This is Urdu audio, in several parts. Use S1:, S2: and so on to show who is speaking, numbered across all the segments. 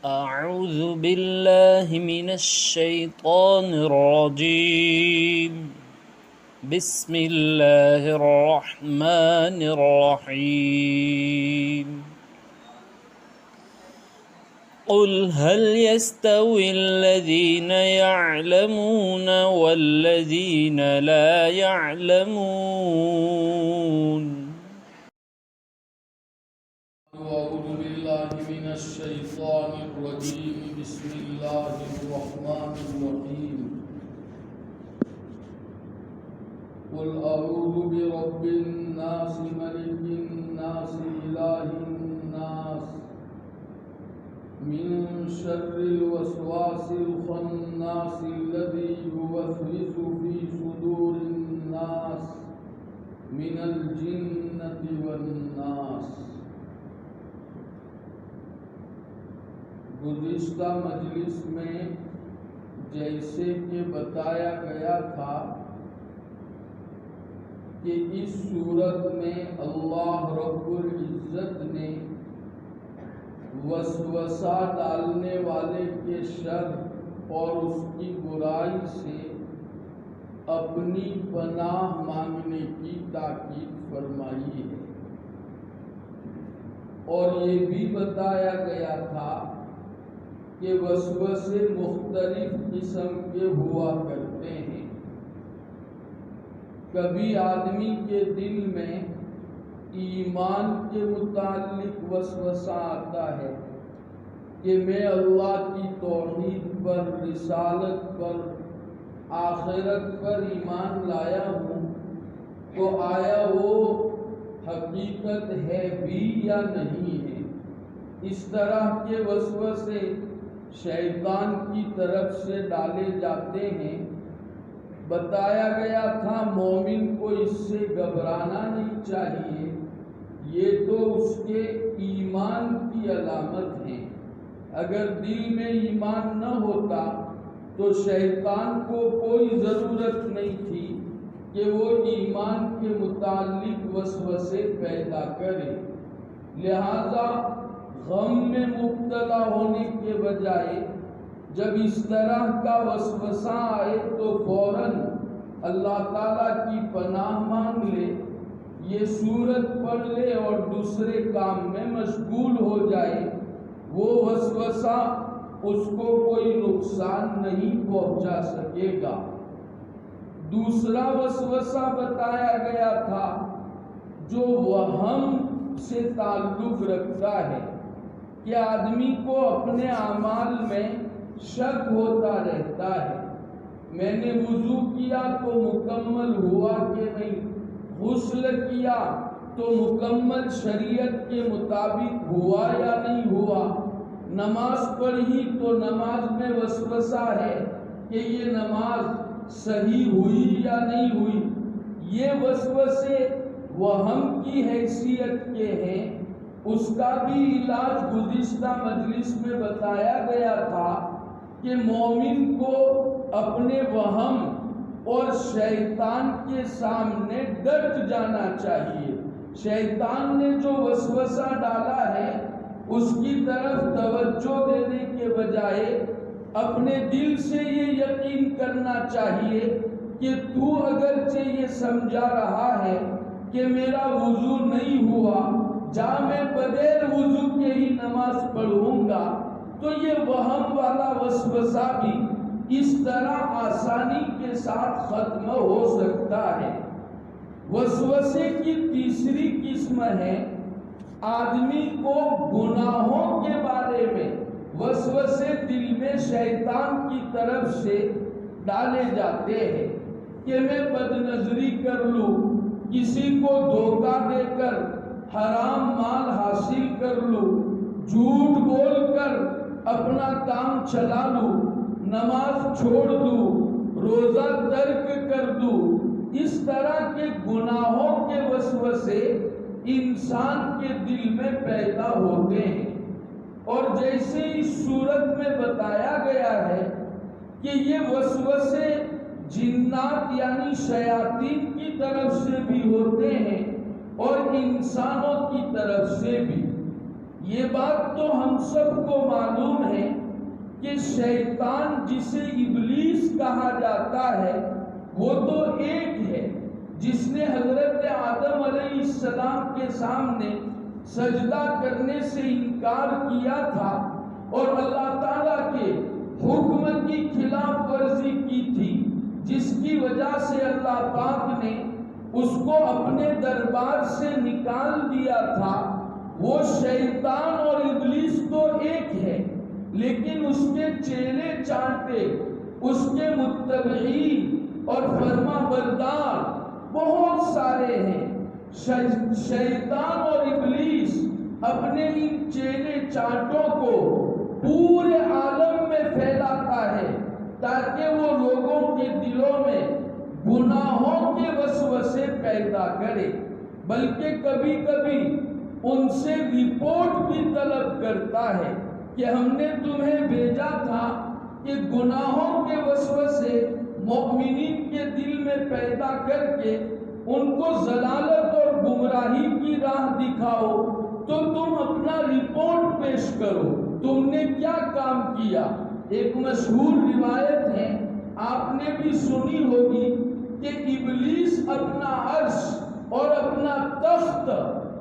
S1: أعوذ بالله من الشيطان الرجيم. بسم الله الرحمن الرحيم. قل هل يستوي الذين يعلمون والذين لا يعلمون؟
S2: أعوذ بالله من الشيطان الرجيم. بسم الله الرحمن الرحيم. قل أعوذ برب الناس ملك الناس إله الناس من شر الوسواس الخناس الذي يوسوس في صدور الناس من الجنة والناس. گزشتہ مجلس میں جیسے کہ بتایا گیا تھا کہ اس صورت میں اللہ رب العزت نے وسوسہ ڈالنے والے کے شر اور اس کی برائی سے اپنی پناہ مانگنے کی تاکید فرمائی ہے، اور یہ بھی بتایا گیا تھا کہ وسوسے مختلف قسم کے ہوا کرتے ہیں. کبھی آدمی کے دل میں ایمان کے متعلق وسوسہ آتا ہے کہ میں اللہ کی توحید پر، رسالت پر، آخرت پر ایمان لایا ہوں، تو آیا وہ حقیقت ہے بھی یا نہیں ہے. اس طرح کے وسوسے شیطان کی طرف سے ڈالے جاتے ہیں. بتایا گیا تھا مومن کو اس سے گھبرانا نہیں چاہیے، یہ تو اس کے ایمان کی علامت ہے. اگر دل میں ایمان نہ ہوتا تو شیطان کو کوئی ضرورت نہیں تھی کہ وہ ایمان کے متعلق وسوسے پیدا کرے. لہذا غم میں مبتلا ہونے کے بجائے جب اس طرح کا وسوسہ آئے تو فوراً اللہ تعالیٰ کی پناہ مانگ لے، یہ سورت پڑھ لے اور دوسرے کام میں مشغول ہو جائے. وہ وسوسہ اس کو کوئی نقصان نہیں پہنچا سکے گا. دوسرا وسوسہ بتایا گیا تھا جو وہم سے تعلق رکھتا ہے کہ آدمی کو اپنے اعمال میں شک ہوتا رہتا ہے. میں نے وضو کیا تو مکمل ہوا کہ نہیں، غسل کیا تو مکمل شریعت کے مطابق ہوا یا نہیں ہوا، نماز پڑھی تو نماز میں وسوسہ ہے کہ یہ نماز صحیح ہوئی یا نہیں ہوئی. یہ وسوسے وہم کی حیثیت کے ہیں. اس کا بھی علاج گزشتہ مجلس میں بتایا گیا تھا کہ مومن کو اپنے وہم اور شیطان کے سامنے ڈٹ جانا چاہیے. شیطان نے جو وسوسہ ڈالا ہے اس کی طرف توجہ دینے کے بجائے اپنے دل سے یہ یقین کرنا چاہیے کہ تو اگرچہ یہ سمجھا رہا ہے کہ میرا وضو نہیں ہوا، جا میں بغیر وضو کے ہی نماز پڑھوں گا، تو یہ وہم والا وسوسہ بھی اس طرح آسانی کے ساتھ ختم ہو سکتا ہے. وسوسے کی تیسری قسم ہے آدمی کو گناہوں کے بارے میں وسوسے دل میں شیطان کی طرف سے ڈالے جاتے ہیں کہ میں بد نظری کر لوں، کسی کو دھوکہ دے کر حرام مال حاصل کر لوں، جھوٹ بول کر اپنا کام چلا لوں، نماز چھوڑ دوں، روزہ ترک کر دوں. اس طرح کے گناہوں کے وسوسے انسان کے دل میں پیدا ہوتے ہیں. اور جیسے اس صورت میں بتایا گیا ہے کہ یہ وسوسے جنات یعنی شیاطین کی طرف سے بھی ہوتے ہیں اور انسانوں کی طرف سے بھی. یہ بات تو ہم سب کو معلوم ہے کہ شیطان جسے ابلیس کہا جاتا ہے وہ تو ایک ہے جس نے حضرت آدم علیہ السلام کے سامنے سجدہ کرنے سے انکار کیا تھا اور اللہ تعالیٰ کے حکم کی خلاف ورزی کی تھی، جس کی وجہ سے اللہ پاک نے اس کو اپنے دربار سے نکال دیا تھا۔ وہ شیطان اور ابلیس تو ایک ہے، لیکن اس کے چیلے چانٹے، اس کے متبعین اور فرما بردار بہت سارے ہیں۔ شیطان اور ابلیس اپنے ان چیلے چانٹوں کو پورے عالم میں پھیلاتا ہے تاکہ وہ لوگوں کے دلوں میں گناہوں کے وسوسے پیدا کرے، بلکہ کبھی کبھی ان سے رپورٹ بھی طلب کرتا ہے کہ ہم نے تمہیں بھیجا تھا کہ گناہوں کے وسوسے مومنین کے دل میں پیدا کر کے ان کو ضلالت اور گمراہی کی راہ دکھاؤ، تو تم اپنا رپورٹ پیش کرو، تم نے کیا کام کیا۔ ایک مشہور روایت ہے، آپ نے بھی سنی ہوگی، کہ ابلیس اپنا عرش اور اپنا تخت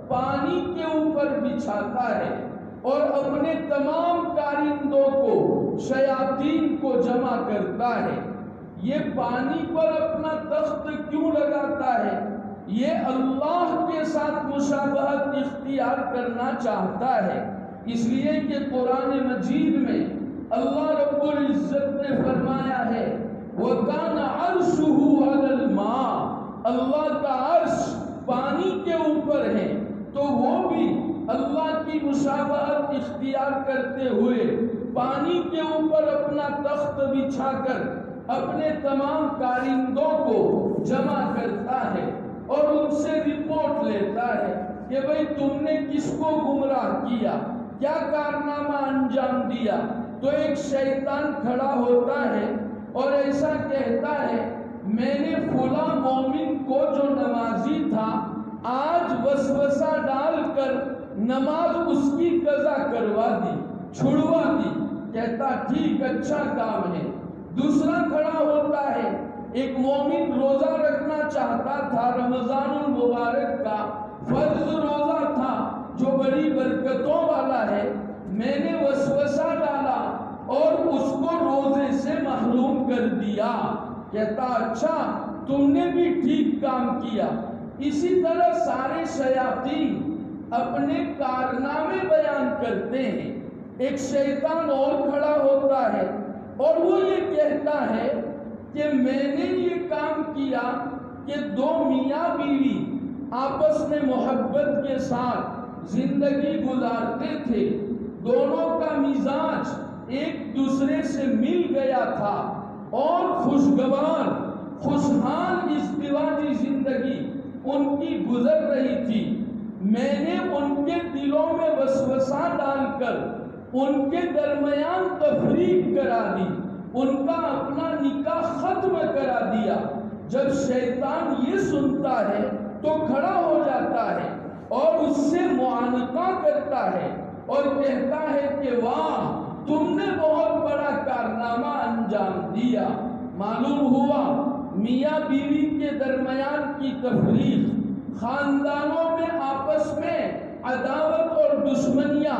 S2: پانی کے اوپر بچھاتا ہے اور اپنے تمام کارندوں کو، شیاطین کو جمع کرتا ہے۔ یہ پانی پر اپنا تخت کیوں لگاتا ہے؟ یہ اللہ کے ساتھ مشابہت اختیار کرنا چاہتا ہے، اس لیے کہ قرآن مجید میں اللہ رب العزت نے فرمایا ہے وَكَانَ عَرْشُهُ عَلَى الْمَاءِ، اللہ کا عرش پانی کے اوپر ہے، تو وہ بھی اللہ کی مشابہت اختیار کرتے ہوئے پانی کے اوپر اپنا تخت بچھا کر اپنے تمام کارندوں کو جمع کرتا ہے اور ان سے رپورٹ لیتا ہے کہ بھئی تم نے کس کو گمراہ کیا، کیا کارنامہ انجام دیا۔ تو ایک شیطان کھڑا ہوتا ہے اور ایسا کہتا ہے میں نے فلاں مومن کو جو نمازی تھا آج وسوسہ ڈال کر نماز اس کی قضا کروا دی، چھڑوا دی۔ کہتا ٹھیک، اچھا کام ہے۔ دوسرا کھڑا ہوتا ہے، ایک مومن روزہ رکھنا چاہتا تھا، رمضان المبارک کا فرض روزہ تھا جو بڑی برکتوں والا ہے، میں نے وسوسہ ڈالا اور اس کو روزے سے محروم کر دیا۔ کہتا اچھا، تم نے بھی ٹھیک کام کیا۔ اسی طرح سارے شیاطین اپنے کارنامے بیان کرتے ہیں۔ ایک شیطان اور کھڑا ہوتا ہے اور وہ یہ کہتا ہے کہ میں نے یہ کام کیا کہ دو میاں بیوی آپس میں محبت کے ساتھ زندگی گزارتے تھے، دونوں کا مزاج ایک دوسرے سے مل گیا تھا اور خوشگوار خوشحال ازدواجی زندگی ان کی گزر رہی تھی۔ میں نے ان کے دلوں میں وسوسہ ڈال کر ان کے درمیان تفریق کرا دی، ان کا اپنا نکاح ختم کرا دیا۔ جب شیطان یہ سنتا ہے تو کھڑا ہو جاتا ہے اور اس سے معانقہ کرتا ہے اور کہتا ہے کہ واہ، تم نے بہت بڑا کارنامہ انجام دیا۔ معلوم ہوا میاں بیوی کے درمیان کی تفریق، خاندانوں میں آپس میں عداوت اور دشمنیاں،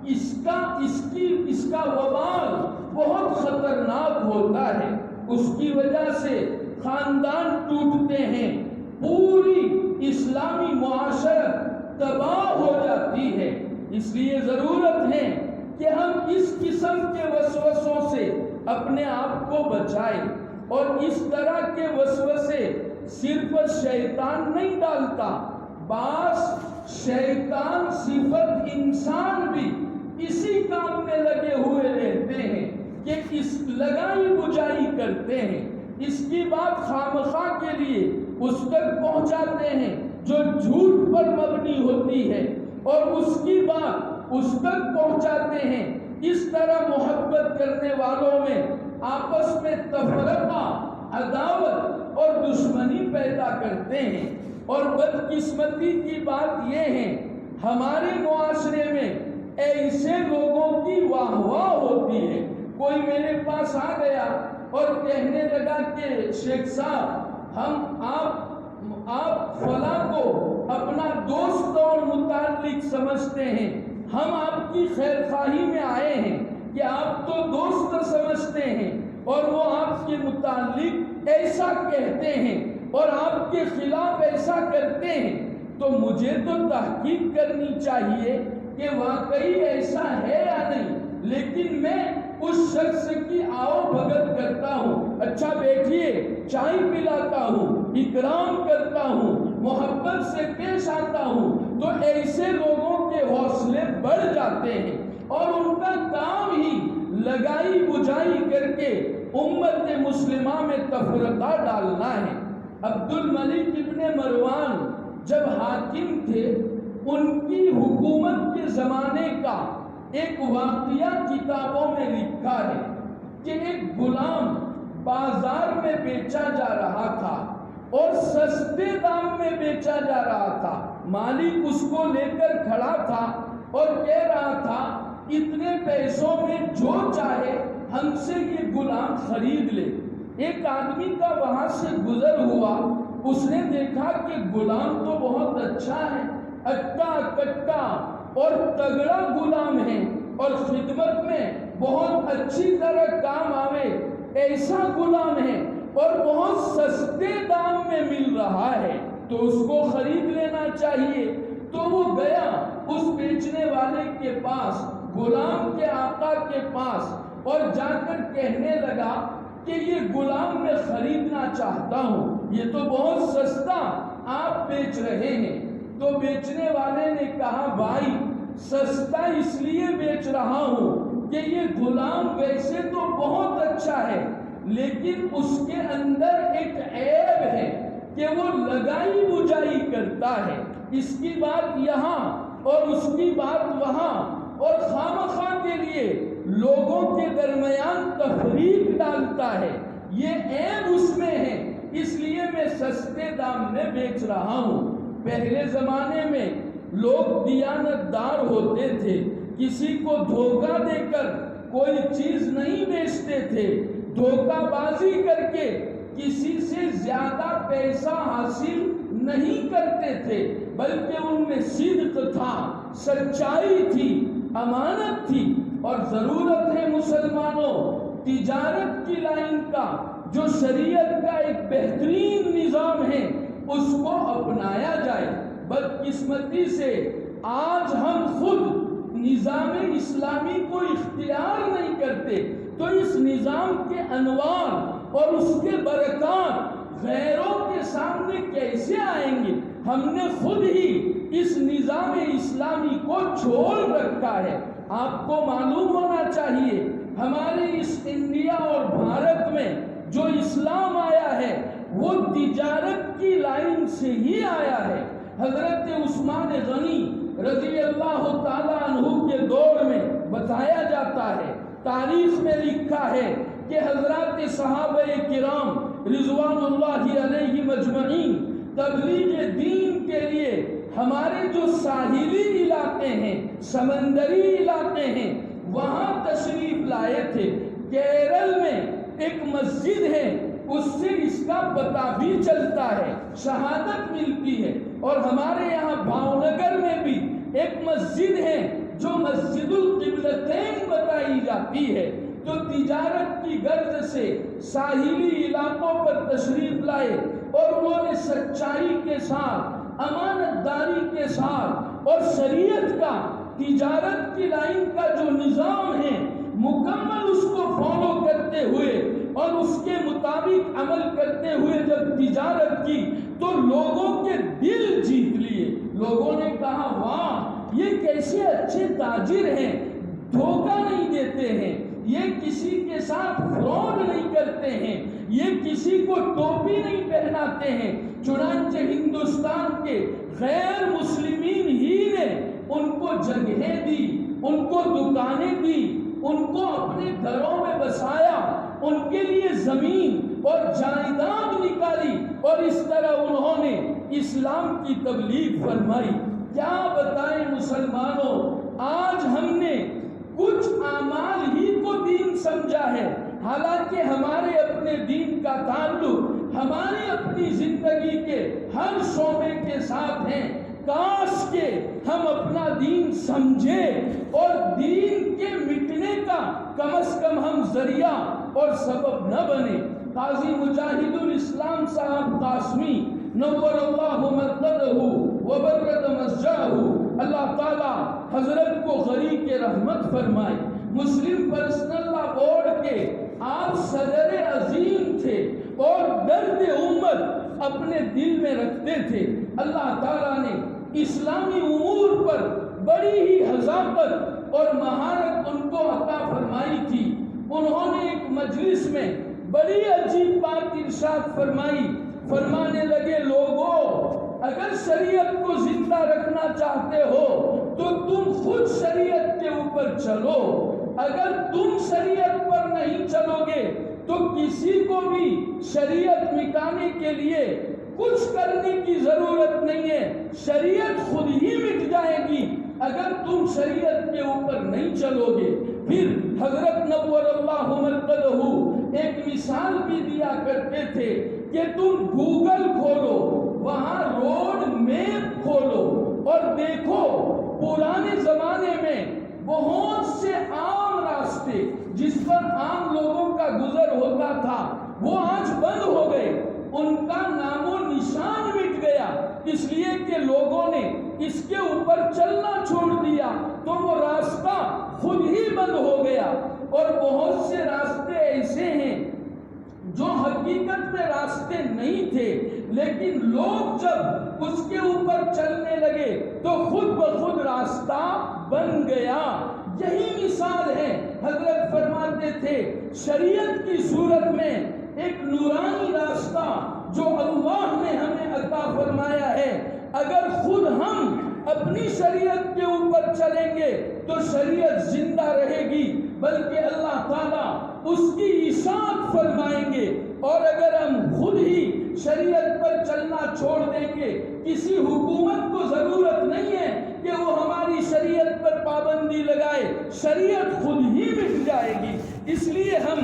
S2: اس کا وبال بہت خطرناک ہوتا ہے۔ اس کی وجہ سے خاندان ٹوٹتے ہیں، پوری اسلامی معاشرت تباہ ہو جاتی ہے۔ اس لیے ضرورت ہے کہ ہم اس قسم کے وسوسوں سے اپنے آپ کو بچائیں، اور اس طرح کے وسوسے صرف شیطان نہیں ڈالتا، بعض شیطان صفت انسان بھی اسی کام میں لگے ہوئے رہتے ہیں کہ اس لگائی بجائی کرتے ہیں، اس کی بات خامخواہ کے لیے اس تک پہنچاتے ہیں جو جھوٹ پر مبنی ہوتی ہے، اور اس کی بات اس تک پہنچاتے ہیں۔ اس طرح محبت کرنے والوں میں آپس میں تفرقہ، عداوت اور دشمنی پیدا کرتے ہیں۔ اور بدقسمتی کی بات یہ ہے، ہمارے معاشرے میں ایسے لوگوں کی واہ واہ ہوتی ہے۔ کوئی میرے پاس آ گیا اور کہنے لگا کہ شیخ صاحب آپ فلاں کو اپنا دوست اور متعلق سمجھتے ہیں، ہم آپ کی خیر خواہی میں آئے ہیں کہ آپ تو دوست سمجھتے ہیں اور وہ آپ کے متعلق ایسا کہتے ہیں اور آپ کے خلاف ایسا کرتے ہیں، تو مجھے تو تحقیق کرنی چاہیے کہ واقعی ایسا ہے یا نہیں، لیکن میں اس شخص کی آؤ بھگت کرتا ہوں، اچھا بیٹھیے، چائے پلاتا ہوں، اکرام کرتا ہوں، محبت سے پیش آتا ہوں، تو ایسے لوگوں کے حوصلے بڑھ جاتے ہیں اور ان کا کام ہی لگائی بجائی کر کے امت مسلمہ میں تفرقہ ڈالنا ہے۔ عبد الملک ابن مروان جب حاکم تھے، ان کی حکومت کے زمانے کا ایک واقعہ کتابوں میں لکھا ہے کہ ایک غلام بازار میں بیچا جا رہا تھا اور سستے دام میں بیچا جا رہا تھا۔ مالک اس کو لے کر کھڑا تھا اور کہہ رہا تھا اتنے پیسوں میں جو چاہے ہم سے یہ غلام خرید لے۔ ایک آدمی کا وہاں سے گزر ہوا، اس نے دیکھا کہ غلام تو بہت اچھا ہے، اٹا کٹا اور تگڑا غلام ہے اور خدمت میں بہت اچھی طرح کام آوے ایسا غلام ہے اور بہت سستے دام میں مل رہا ہے، تو اس کو خرید لینا چاہیے۔ تو وہ گیا اس بیچنے والے کے پاس، غلام کے آقا کے پاس، اور جا کر کہنے لگا کہ یہ غلام میں خریدنا چاہتا ہوں، یہ تو بہت سستا آپ بیچ رہے ہیں۔ تو بیچنے والے نے کہا بھائی سستا اس لیے بیچ رہا ہوں کہ یہ غلام ویسے تو بہت اچھا ہے، لیکن اس کے اندر ایک عیب ہے کہ وہ لگائی بجائی کرتا ہے، اس کی بات یہاں اور اس کی بات وہاں، اور خامخواہ کے لیے لوگوں کے درمیان تفریق ڈالتا ہے، یہ عیب اس میں ہے، اس لیے میں سستے دام میں بیچ رہا ہوں۔ پہلے زمانے میں لوگ دیانت دار ہوتے تھے، کسی کو دھوکہ دے کر کوئی چیز نہیں بیچتے تھے، دھوکہ بازی کر کے کسی سے زیادہ پیسہ حاصل نہیں کرتے تھے، بلکہ ان میں صدق تھا، سچائی تھی، امانت تھی۔ اور ضرورت ہے مسلمانوں تجارت کی لائن کا جو شریعت کا ایک بہترین نظام ہے اس کو اپنایا جائے۔ بدقسمتی سے آج ہم خود نظام اسلامی کو اختیار نہیں کرتے، تو اس نظام کے انوار اور اس کے برکات غیروں کے سامنے کیسے آئیں گے؟ ہم نے خود ہی اس نظام اسلامی کو چھوڑ رکھا ہے۔ آپ کو معلوم ہونا چاہیے ہمارے اس انڈیا اور بھارت میں جو اسلام آیا ہے وہ تجارت کی لائن سے ہی آیا ہے۔ حضرت عثمان غنی رضی اللہ تعالیٰ عنہ کے دور میں بتایا جاتا ہے، تاریخ میں لکھا ہے کہ حضرات صحابہ کرام رضوان اللہ علیہ مجمعین تبلیغ دین کے لیے ہمارے جو ساحلی علاقے ہیں، سمندری علاقے ہیں، وہاں تشریف لائے تھے۔ کیرل میں ایک مسجد ہے، اس سے اس کا پتہ بھی چلتا ہے، شہادت ملتی ہے۔ اور ہمارے یہاں بھاونگر میں بھی ایک مسجد ہے جو مسجد القبلتین بتائی جاتی ہے۔ تو تجارت کی غرض سے ساحلی علاقوں پر تشریف لائے اور انہوں نے سچائی کے ساتھ، امانت داری کے ساتھ اور شریعت کا تجارت کی لائن کا جو نظام ہے مکمل اس کو فالو کرتے ہوئے اور اس کے مطابق عمل کرتے ہوئے جب تجارت کی تو لوگوں کے دل جیت لیے۔ لوگوں نے کہا واہ یہ کیسے اچھے تاجر ہیں، دھوکہ نہیں دیتے ہیں، یہ کسی کے ساتھ فراڈ نہیں کرتے ہیں، یہ کسی کو ٹوپی نہیں پہناتے ہیں۔ چنانچہ ہندوستان کے غیر مسلمین ہی نے ان کو جگہیں دی، ان کو دکانیں دی، ان کو اپنے گھروں میں بسایا، ان کے لیے زمین اور جائیداد نکالی، اور اس طرح انہوں نے اسلام کی تبلیغ فرمائی۔ کیا بتائیں مسلمانوں، آج ہم نے کچھ اعمال ہی کو دین سمجھا ہے، حالانکہ ہمارے اپنے دین کا تعلق ہماری اپنی زندگی کے ہر شعبے کے ساتھ ہیں۔ کاش کہ ہم اپنا دین سمجھے اور دین کے مٹنے کا کم از کم ہم ذریعہ اور سبب نہ بنے۔ قاضی مجاہد الاسلام صاحب قاسمی نور اللہ مرقدہ وبرد مسجدہ، اللہ تعالی حضرت کو غریق رحمت فرمائے، مسلم پرسنل لا بورڈ کے آپ صدر عظیم تھے اور درد امت اپنے دل میں رکھتے تھے۔ اللہ تعالیٰ نے اسلامی امور پر بڑی ہی حذاقت اور مہارت ان کو عطا فرمائی تھی۔ انہوں نے ایک مجلس میں بڑی عجیب بات ارشاد فرمائی، فرمانے لگے لوگوں اگر شریعت کو زندہ رکھنا چاہتے ہو تو تم خود شریعت کے اوپر چلو، اگر تم شریعت پر نہیں چلو گے تو کسی کو بھی شریعت مٹانے کے لیے کچھ کرنے کی ضرورت نہیں ہے، شریعت خود ہی مٹ جائے گی اگر تم شریعت کے اوپر نہیں چلو گے۔ پھر حضرت نور اللہ مرقدہ ایک مثال بھی دیا کرتے تھے کہ تم گوگل کھولو، وہاں روڈ میپ کھولو اور دیکھو پرانے زمانے میں بہت سے عام راستے جس پر عام لوگوں کا گزر ہوتا تھا وہ آج بند ہو گئے، ان کا نام و نشان مٹ گیا، اس لیے کہ لوگوں نے اس کے اوپر چلنا چھوڑ دیا تو وہ راستہ خود ہی بند ہو گیا۔ اور بہت سے راستے ایسے ہیں جو حقیقت میں راستے نہیں تھے، لیکن لوگ جب اس کے اوپر چلنے لگے تو خود بخود راستہ بن گیا۔ یہی مثال ہے، حضرت فرماتے تھے شریعت کی صورت میں ایک نورانی راستہ جو اللہ نے ہمیں عطا فرمایا ہے، اگر خود ہم اپنی شریعت کے اوپر چلیں گے تو شریعت زندہ رہے گی، بلکہ اللہ تعالیٰ اس کی اطاعت فرمائیں گے۔ اور اگر ہم خود ہی شریعت پر چلنا چھوڑ دیں گے، کسی حکومت کو ضرورت نہیں ہے کہ وہ ہماری شریعت پر پابندی لگائے، شریعت خود ہی مٹ جائے گی۔ اس لیے ہم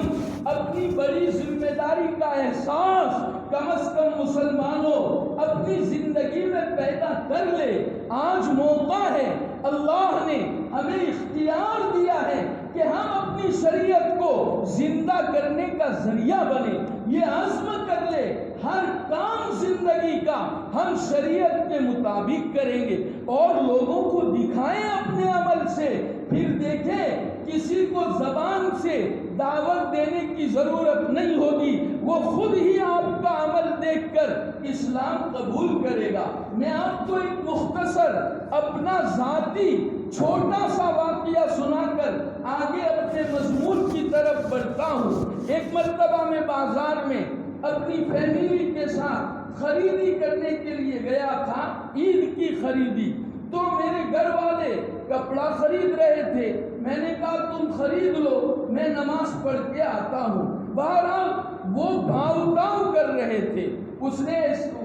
S2: اپنی بڑی ذمہ داری کا احساس کم از کم مسلمانوں اپنی زندگی میں پیدا کر لے۔ آج موقع ہے، اللہ نے ہمیں اختیار دیا ہے کہ ہم اپنی شریعت کو زندہ کرنے کا ذریعہ بنے۔ یہ عزم کر لے ہر کام زندگی کا ہم شریعت کے مطابق کریں گے اور لوگوں کو دکھائیں اپنے عمل سے۔ پھر دیکھیں کسی کو زبان سے دعوت دینے کی ضرورت نہیں ہوگی، وہ خود ہی آپ کا عمل دیکھ کر اسلام قبول کرے گا۔ میں آپ کو ایک مختصر اپنا ذاتی چھوٹا سا واقعہ سنا کر آگے اپنے مضمون کی طرف بڑھتا ہوں۔ ایک مرتبہ میں بازار میں اپنی فیملی کے ساتھ خریدی کرنے کے لیے گیا تھا، عید کی خریدی، تو میرے گھر والے کپڑا خرید رہے تھے، میں نے کہا تم خرید لو، میں نماز پڑھ کے آتا ہوں۔ بہرحال وہ بھاؤ تاؤ کر رہے تھے، اس نے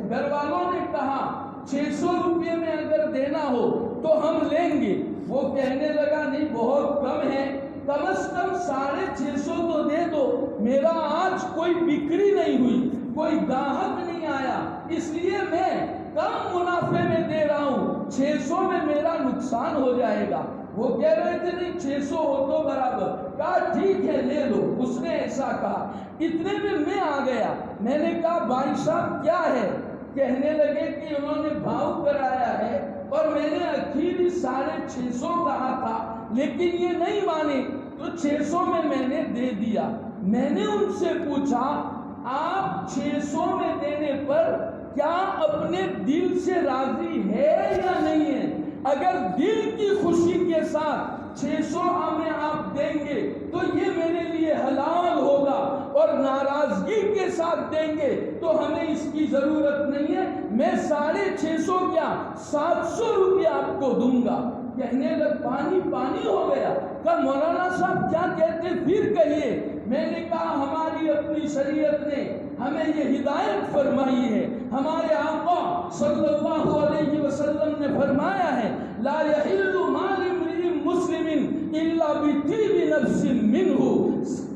S2: گھر والوں نے کہا 600 روپے میں اگر دینا ہو تو ہم لیں گے۔ وہ کہنے لگا نہیں بہت کم ہے، کم از کم 650 تو دے دو، میرا آج کوئی بکری نہیں ہوئی، کوئی گاہک نہیں آیا، اس لیے میں کم منافع میں دے رہا ہوں، 600 میں میرا نقصان ہو جائے گا۔ وہ کہہ رہے تھے نہیں 600 ہو تو برابر، کہا ٹھیک ہے لے لو، اس نے ایسا کہا۔ اتنے میں آ گیا، میں نے کہا بھائی صاحب کیا ہے؟ کہنے لگے کہ انہوں نے بھاؤ کرایا ہے اور میں نے اخیری 650 کہا تھا لیکن یہ نہیں مانے تو 600 میں نے دے دیا۔ میں نے ان سے پوچھا آپ 600 میں دینے پر کیا اپنے دل سے راضی ہے یا نہیں ہے؟ اگر دل کی خوشی کے ساتھ 600 ہمیں آپ دیں گے تو یہ میرے لیے حلال ہوگا، اور ناراضگی کے ساتھ دیں گے تو ہمیں اس کی ضرورت نہیں ہے، میں 650 کیا 700 روپے آپ کو دوں گا۔ کہنے لگ پانی پانی ہو گیا، کہا مولانا صاحب کیا کہتے پھر کہیے۔ میں نے کہا ہماری اپنی شریعت نے ہمیں یہ ہدایت فرمائی ہے، ہمارے آقا صلی اللہ علیہ وسلم نے فرمایا ہے لا یحل مال امرئ مسلم الا بطیب نفس منہ،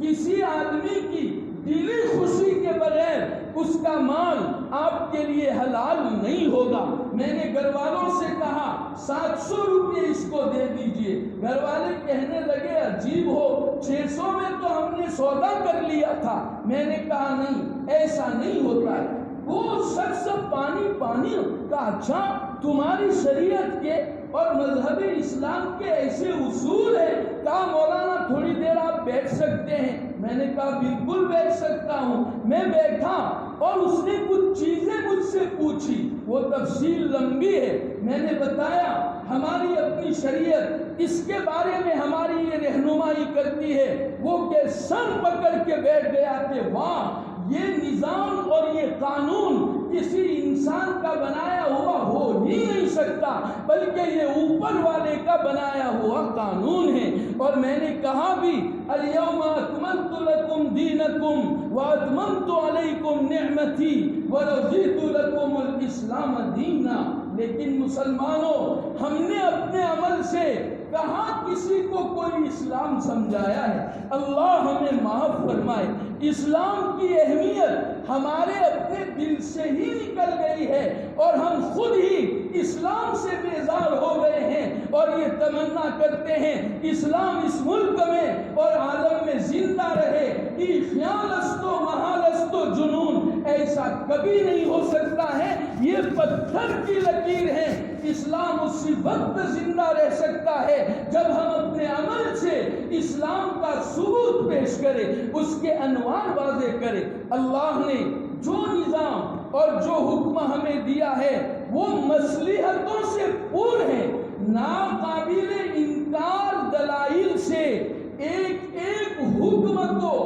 S2: کسی آدمی کی دلی خوشی کے بغیر اس کا مال آپ کے لیے حلال نہیں ہوگا۔ میں نے گھر والوں سے کہا 700 روپے اس کو دے دیجئے، گھر والے کہنے لگے عجیب ہو، 600 میں تو ہم نے سودا کر لیا تھا۔ میں نے کہا نہیں، ایسا نہیں ہوتا ہے۔ وہ شخص پانی کا اچھا تمہاری شریعت کے اور مذہب اسلام کے ایسے اصول ہیں، کہا مولانا تھوڑی دیر آپ بیٹھ سکتے ہیں؟ میں نے کہا بالکل بیٹھ سکتا ہوں۔ میں بیٹھا اور اس نے کچھ چیزیں مجھ سے پوچھی، وہ تفصیل لمبی ہے۔ میں نے بتایا ہماری اپنی شریعت اس کے بارے میں ہماری یہ رہنمائی کرتی ہے۔ وہ کہ سر پکڑ کے بیٹھ گیا کہ واہ، یہ نظام اور یہ قانون کسی انسان کا بنایا ہوا ہو ہی نہیں سکتا، بلکہ یہ اوپر والے کا بنایا ہوا قانون ہے۔ اور میں نے کہا بھی الیوم اکملت لکم دینکم واتممت علیکم نعمتی ورضیت لکم الاسلام دینا۔ لیکن مسلمانوں، ہم نے اپنے عمل سے کہاں کسی کو کوئی اسلام سمجھایا ہے؟ اللہ ہمیں معاف فرمائے۔ اسلام کی اہمیت ہمارے اپنے دل سے ہی نکل گئی ہے اور ہم خود ہی اسلام سے بیزار ہو گئے ہیں اور یہ تمنا کرتے ہیں اسلام اس ملک میں اور عالم میں زندہ رہے۔ یہ خیال است و محال است و جنون، ایسا کبھی نہیں ہو سکتا ہے، یہ پتھر کی لکیر ہے۔ اسلام اسی وقت زندہ رہ سکتا ہے جب ہم اپنے عمل سے اسلام کا ثبوت پیش کریں، اس کے انوار واضح کریں۔ اللہ نے جو نظام اور جو حکم ہمیں دیا ہے وہ مصلحتوں سے پور ہے، ناقابل انکار دلائل سے ایک ایک حکم کو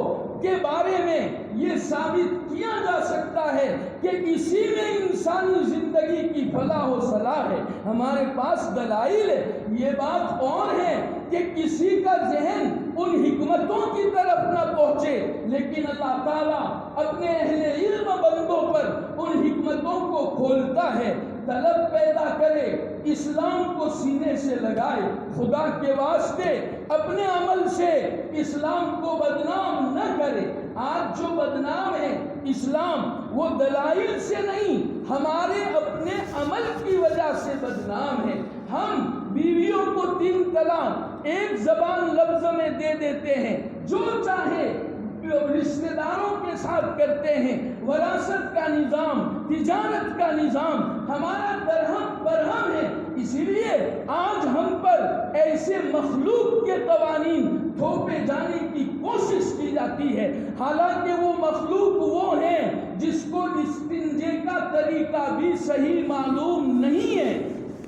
S2: کے بارے میں یہ ثابت کیا جا سکتا ہے کہ اسی میں انسانی زندگی کی فلاح و صلاح ہے۔ ہمارے پاس دلائل ہے۔ یہ بات اور ہے کہ کسی کا ذہن ان حکمتوں کی طرف نہ پہنچے، لیکن اللہ تعالیٰ اپنے اہل علم بندوں پر ان حکمتوں کو کھولتا ہے۔ طلب پیدا کرے، اسلام کو سینے سے لگائے، خدا کے واسطے اپنے عمل سے اسلام کو بدنام نہ کرے۔ آج جو بدنام ہے اسلام، وہ دلائل سے نہیں، ہمارے اپنے عمل کی وجہ سے بدنام ہے۔ ہم بیویوں کو 3 طلاق ایک زبان لفظ میں دے دیتے ہیں، جو چاہے رشتہ داروں کے ساتھ کرتے ہیں۔ وراثت کا نظام، تجارت کا نظام ہمارا درہم برہم ہے۔ اسی لیے آج ہم پر ایسے مخلوق کے قوانین تھوپے جانے کی کوشش کی جاتی ہے، حالانکہ وہ مخلوق وہ ہیں جس کو استنجے کا طریقہ بھی صحیح معلوم نہیں ہے۔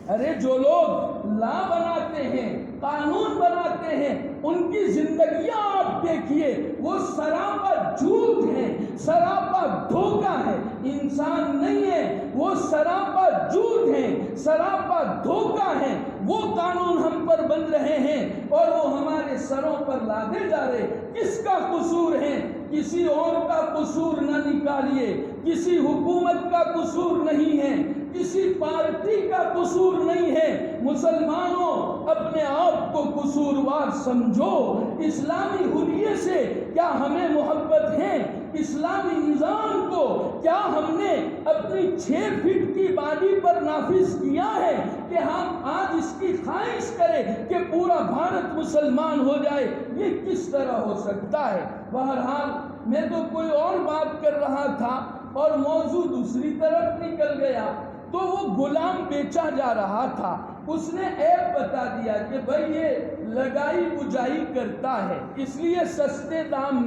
S2: ارے جو لوگ لا بناتے ہیں، قانون بناتے ہیں، ان کی زندگیاں آپ دیکھیے، وہ سراپا جھوٹ ہے، سراپا دھوکہ ہے، انسان نہیں ہے، وہ سراپا جھوٹ ہے، سراپا دھوکہ ہے۔ وہ قانون ہم پر بن رہے ہیں اور وہ ہمارے سروں پر لادے جا رہے۔ کس کا قصور ہے؟ کسی اور کا قصور نہ نکالیے، کسی حکومت کا قصور نہیں ہے، کسی پارٹی کا قصور نہیں ہے۔ مسلمانوں، اپنے آپ کو قصوروار سمجھو۔ اسلامی حریت سے کیا ہمیں محبت ہے؟ اسلامی نظام کو کیا ہم نے اپنی 6 فٹ کی باڈی پر نافذ کیا ہے کہ ہم آج اس کی خواہش کریں کہ پورا بھارت مسلمان ہو جائے؟ یہ کس طرح ہو سکتا ہے؟ بہرحال میں تو کوئی اور بات کر رہا تھا اور موضوع دوسری طرف نکل گیا۔ تو وہ غلام بیچا جا رہا تھا، اس نے ایپ بتا دیا کہ بھائی یہ لگائی بجائی کرتا ہے، اس لیے سستے دام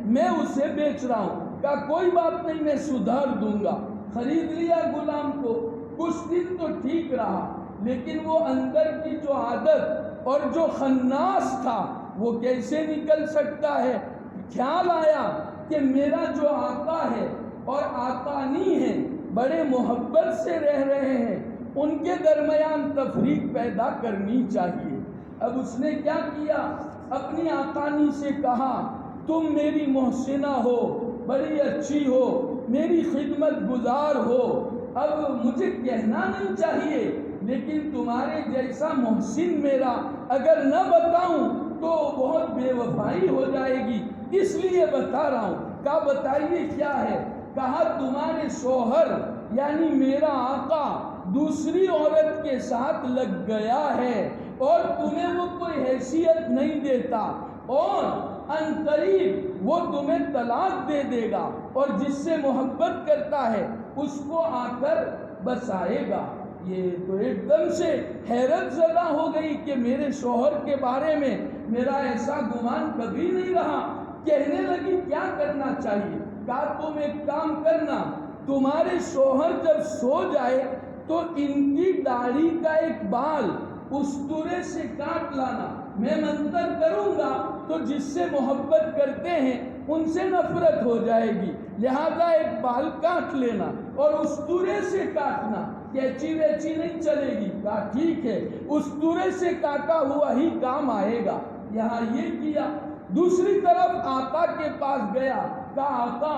S2: میں اسے بیچ رہا ہوں۔ کہا کوئی بات نہیں، میں سدھار دوں گا۔ خرید لیا غلام کو۔ کچھ دن تو ٹھیک رہا، لیکن وہ اندر کی جو عادت اور جو خناس تھا وہ کیسے نکل سکتا ہے؟ خیال آیا کہ میرا جو آقا ہے اور آقا نہیں ہے، بڑے محبت سے رہ رہے ہیں، ان کے درمیان تفریق پیدا کرنی چاہیے۔ اب اس نے کیا کیا؟ اپنی آقانی سے کہا تم میری محسنہ ہو، بڑی اچھی ہو، میری خدمت گزار ہو، اب مجھے کہنا نہیں چاہیے لیکن تمہارے جیسا محسن میرا اگر نہ بتاؤں تو بہت بے وفائی ہو جائے گی، اس لیے بتا رہا ہوں۔ کہا بتائیے کیا ہے؟ کہا تمہارے شوہر یعنی میرا آقا دوسری عورت کے ساتھ لگ گیا ہے اور تمہیں وہ کوئی حیثیت نہیں دیتا، اور ان قریب وہ تمہیں طلاق دے دے گا، اور جس سے محبت کرتا ہے اس کو آ کر بسائے گا۔ یہ تو ایک دم سے حیرت زدہ ہو گئی کہ میرے شوہر کے بارے میں میرا ایسا گمان کبھی نہیں رہا۔ کہنے لگی کیا کرنا چاہیے؟ کہا تم ایک کام کرنا، تمہارے شوہر جب سو جائے تو ان کی داڑھی کا ایک بال استورے سے کاٹ لانا، میں منتر کروں گا تو جس سے محبت کرتے ہیں ان سے نفرت ہو جائے گی، لہذا ایک بال کاٹ لینا اور استورے سے کاٹنا، کینچی ویچی نہیں چلے گی۔ کہا ٹھیک ہے، استورے سے کاٹا ہوا ہی کام آئے گا۔ یہاں یہ کیا۔ دوسری طرف آقا کے پاس گیا، کہا آقا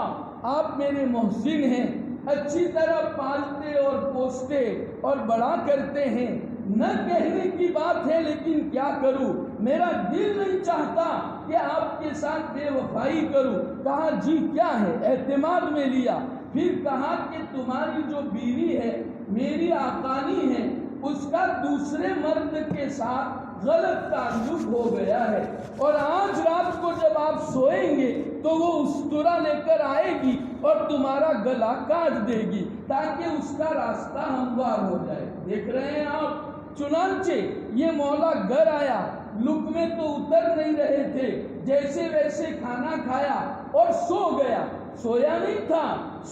S2: آپ میرے محسن ہیں، اچھی طرح پالتے اور پوستے اور بڑا کرتے ہیں، نہ کہنے کی بات ہے لیکن کیا کروں، میرا دل نہیں چاہتا کہ آپ کے ساتھ بے وفائی کروں۔ کہا جی کیا ہے؟ اعتماد میں لیا، پھر کہا کہ تمہاری جو بیوی ہے میری آقانی ہے، اس کا دوسرے مرد کے ساتھ غلط تعلق ہو گیا ہے، اور آج رات کو جب آپ سوئیں گے تو وہ استورا لے کر آئے گی اور تمہارا گلا کاٹ دے گی تاکہ اس کا راستہ ہموار ہو جائے۔ دیکھ رہے ہیں آپ؟ چنانچہ یہ مولا گھر آیا، لقمے تو اتر نہیں رہے تھے، جیسے ویسے کھانا کھایا اور سو گیا۔ سویا نہیں تھا،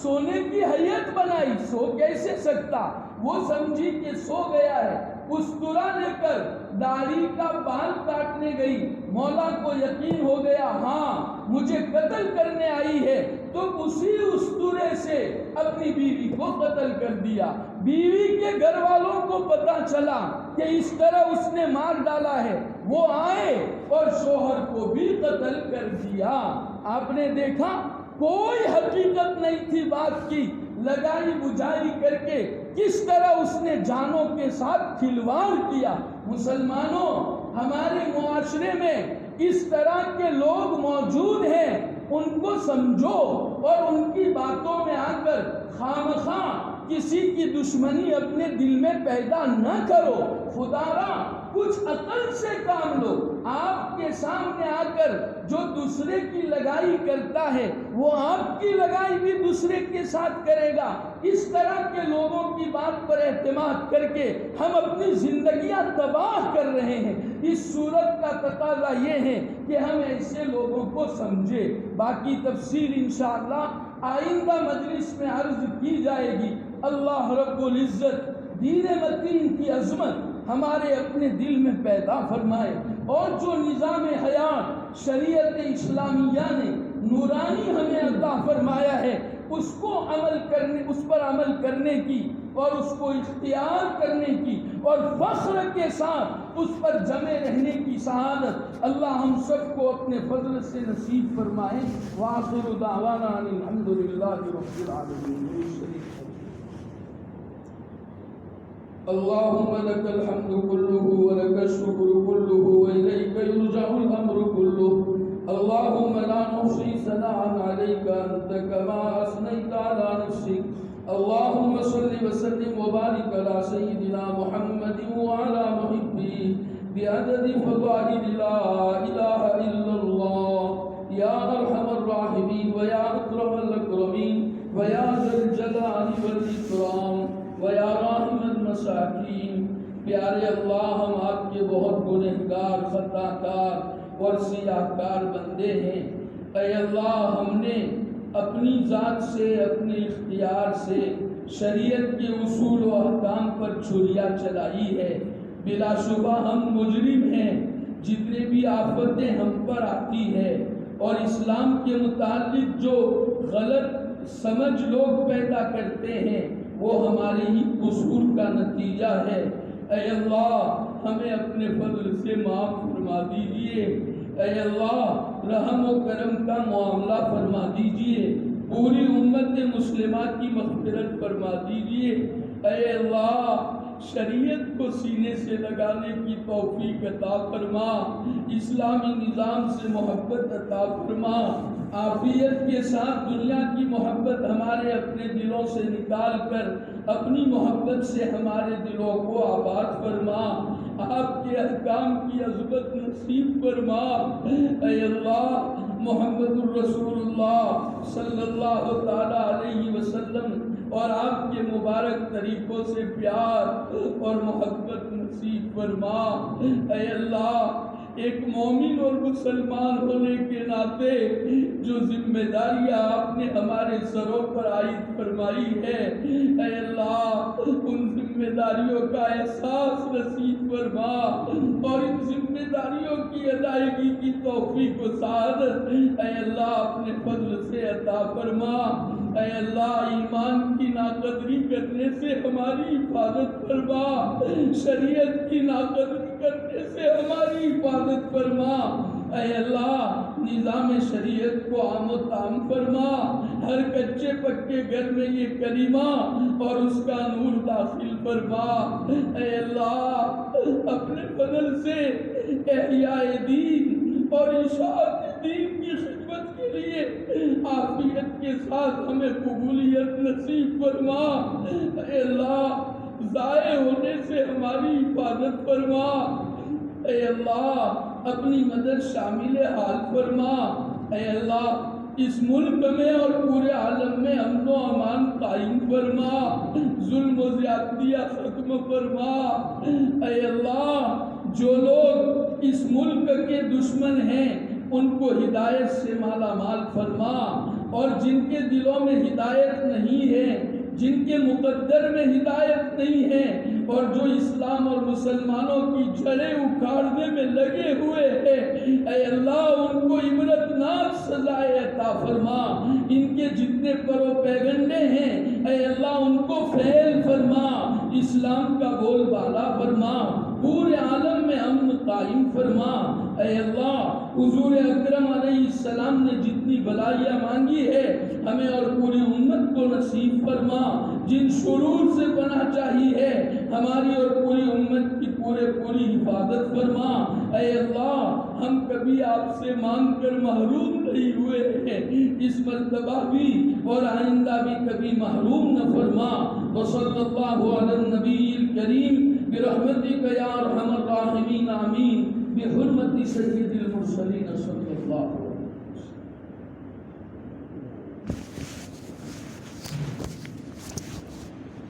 S2: سونے کی حیت بنائی، سو کیسے سکتا؟ وہ سمجھی کہ سو گیا ہے، استورا لے کر داڑھی کا بال کاٹنے گئی۔ مولا کو یقین ہو گیا ہاں مجھے قتل کرنے آئی ہے، تو اسی استورے سے اپنی بیوی کو قتل کر دیا۔ بیوی کے گھر والوں کو پتا چلا کہ اس طرح اس نے مار ڈالا ہے، وہ آئے اور شوہر کو بھی قتل کر دیا۔ آپ نے دیکھا کوئی حقیقت نہیں تھی بات کی، لگائی بجھائی کر کے کس طرح اس نے جانوں کے ساتھ کھلواڑ کیا۔ مسلمانوں، ہمارے معاشرے میں اس طرح کے لوگ موجود ہیں، ان کو سمجھو اور ان کی باتوں میں آ کر خامخواہ کسی کی دشمنی اپنے دل میں پیدا نہ کرو۔ خدا را کچھ عقل سے کام لو۔ آپ کے سامنے آ کر جو دوسرے کی لگائی کرتا ہے وہ آپ کی لگائی بھی دوسرے کے ساتھ کرے گا۔ اس طرح کے لوگوں کی بات پر اعتماد کر کے ہم اپنی زندگیاں تباہ کر رہے ہیں۔ اس صورت کا تقاضا یہ ہے کہ ہم ایسے لوگوں کو سمجھے۔ باقی تفصیل انشاءاللہ آئندہ مجلس میں عرض کی جائے گی۔ اللہ رب العزت دین متین کی عظمت ہمارے اپنے دل میں پیدا فرمائے، اور جو نظام حیات شریعت اسلامیہ نے نورانی ہمیں عطا فرمایا ہے اس پر عمل کرنے کی اور اس کو اختیار کرنے کی اور فخر کے ساتھ اس پر جمے رہنے کی سعادت اللہ ہم سب کو اپنے فضل سے نصیب فرمائے۔ وآخر دعوانا ان الحمدللہ رب العالمین۔ اللهم لك الحمد كله ولك الشكر كله وإليك يرجع الأمر كله۔ اللهم لا نحصي ثناء عليك أنت كما أثنيت على نفسك۔ اللهم صل وسلم وبارك على سيدنا محمد وعلى محبه بعدد فضائل لا إله إلا الله يا أرحم الراحمين ويا أكرم الأكرمين ويا ذا الجلال والإكرام وَيَا رَحِمَ الْمَسَاكِينَ۔ پیارے اللہ، ہم آپ کے بہت گنہگار، خطا کار اور سیاہ کار بندے ہیں۔ اے اللہ، ہم نے اپنی ذات سے، اپنے اختیار سے شریعت کے اصول و احکام پر چھریاں چلائی ہے۔ بلا شبہ ہم مجرم ہیں۔ جتنے بھی آفتیں ہم پر آتی ہے اور اسلام کے متعلق جو غلط سمجھ لوگ پیدا کرتے ہیں وہ ہمارے ہی قصور کا نتیجہ ہے۔ اے اللہ، ہمیں اپنے فضل سے معاف فرما دیجئے۔ اے اللہ، رحم و کرم کا معاملہ فرما دیجئے۔ پوری امت مسلمہ کی مغفرت فرما دیجئے۔ اے اللہ، شریعت کو سینے سے لگانے کی توفیق عطا فرما، اسلامی نظام سے محبت عطا فرما، عافیت کے ساتھ دنیا کی محبت ہمارے اپنے دلوں سے نکال کر اپنی محبت سے ہمارے دلوں کو آباد فرما، آپ کے احکام کی عظمت نصیب فرما۔ اے اللہ، محمد الرسول اللہ صلی اللہ تعالی علیہ وسلم اور آپ کے مبارک طریقوں سے پیار اور محبت نصیب فرما۔ اے اللہ، ایک مومن اور مسلمان ہونے کے ناطے جو ذمہ داریاں آپ نے ہمارے سروں پر عائد فرمائی ہے، اے اللہ ان ذمہ داریوں کا احساس نصیب فرما اور ان ذمہ داریوں کی ادائیگی کی توفیق و سعادت اے اللہ اپنے فضل سے عطا فرما۔ اے اللہ، ایمان کی ناقدری کرنے سے ہماری حفاظت فرما، شریعت کی ناقدری کرنے سے ہماری حفاظت فرما۔ اے اللہ، نظام شریعت کو عام و تام فرما، ہر کچے پکے گھر میں یہ کلمہ اور اس کا نور داخل فرما۔ اے اللہ، اپنے فضل سے احیاء دین اور اشاعت دین کی خدمت کے لیے عافیت کے ساتھ ہمیں قبولیت نصیب فرما۔ اے اللہ، ضائع ہونے سے ہماری حفاظت فرما۔ اے اللہ، اپنی مدد شامل حال فرما۔ اے اللہ، اس ملک میں اور پورے عالم میں امن و امان قائم فرما، ظلم و زیادتیاں ختم فرما۔ اے اللہ، جو لوگ اس ملک کے دشمن ہیں ان کو ہدایت سے مالا مال فرما، اور جن کے دلوں میں ہدایت نہیں ہے، جن کے مقدر میں ہدایت نہیں ہے اور جو اسلام اور مسلمانوں کی جڑیں اکھاڑنے میں لگے ہوئے ہیں، اے اللہ ان کو عبرتناک سزائے عطا فرما۔ ان کے جتنے پیغنڈے ہیں اے اللہ ان کو فیل فرما، اسلام کا بول بالا فرما، پورے عالم میں امن قائم فرما۔ اے اللہ، حضور اکرم علیہ السلام نے جتنی بھلائیاں مانگی ہے ہمیں اور پوری امت کو نصیب فرما، جن شرور سے پناہ چاہی ہے ہماری اور پوری امت کی پوری حفاظت فرما۔ اے اللہ، ہم کبھی آپ سے مانگ کر محروم نہیں ہوئے ہیں، اس مرتبہ بھی اور آئندہ بھی کبھی محروم نہ فرما۔ وصلی اللہ علی النبی الکریم برحمتک یا ارحم الراحمین، آمین، بحرمت سید المرسلین صلی اللہ علیہ وسلم۔